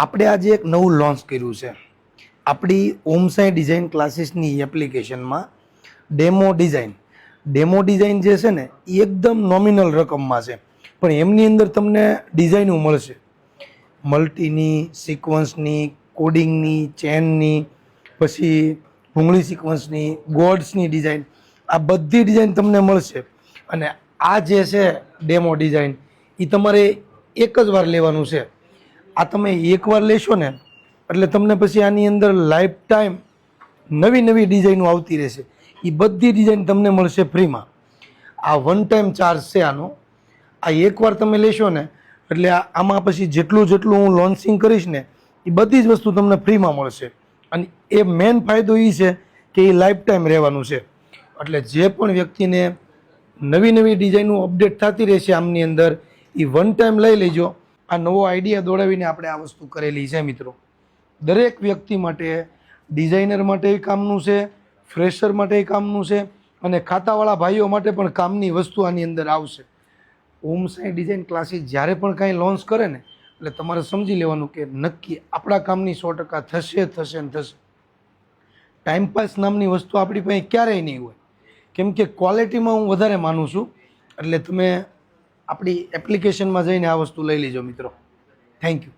આપણે આજે એક નવું લોન્ચ કર્યું છે આપણી ઓમ સાઈ ડિઝાઇન ક્લાસીસની એપ્લિકેશનમાં ડેમો ડિઝાઇન જે છે ને એ એકદમ નોમિનલ રકમમાં છે, પણ એમની અંદર તમને ડિઝાઇનો મળશે મલ્ટીની, સિક્વન્સની, કોડિંગની, ચેનની, પછી ભૂંગળી સિક્વન્સની, ગોડ્સની ડિઝાઇન, આ બધી ડિઝાઇન તમને મળશે. અને આ જે છે ડેમો ડિઝાઇન એ તમારે એક જ વાર લેવાનું છે. આ તમે એકવાર લેશો ને એટલે તમને પછી આની અંદર લાઈફ ટાઈમ નવી નવી ડિઝાઇનો આવતી રહેશે. એ બધી ડિઝાઇન તમને મળશે ફ્રીમાં. આ વન ટાઈમ ચાર્જ છે આનો. આ એકવાર તમે લેશો ને એટલે આમાં પછી જેટલું હું લોન્ચિંગ કરીશ ને એ બધી જ વસ્તુ તમને ફ્રીમાં મળશે. અને એ મેઇન ફાયદો એ છે કે એ લાઈફ ટાઈમ રહેવાનું છે. એટલે જે પણ વ્યક્તિને નવી નવી ડિઝાઇનો અપડેટ થતી રહેશે આમની અંદર, એ વન ટાઈમ લઈ લેજો. આ નવો આઈડિયા દોડાવીને આપણે આ વસ્તુ કરેલી છે મિત્રો. દરેક વ્યક્તિ માટે, ડિઝાઇનર માટે કામનું છે, ફ્રેશર માટે કામનું છે, અને ખાતાવાળા ભાઈઓ માટે પણ કામની વસ્તુ આની અંદર આવશે. ઓમ સાઈ ડિઝાઇન ક્લાસીસ જ્યારે પણ કાંઈ લોન્ચ કરે ને એટલે તમારે સમજી લેવાનું કે નક્કી આપણા કામની 100% થશે ને થશે. ટાઈમપાસ નામની વસ્તુ આપણી પાસે ક્યારેય નહીં હોય, કેમ કે ક્વોલિટીમાં હું વધારે માનું છું. એટલે તમે આપણી એપ્લિકેશનમાં જઈને આ વસ્તુ લઈ લેજો મિત્રો. Thank you.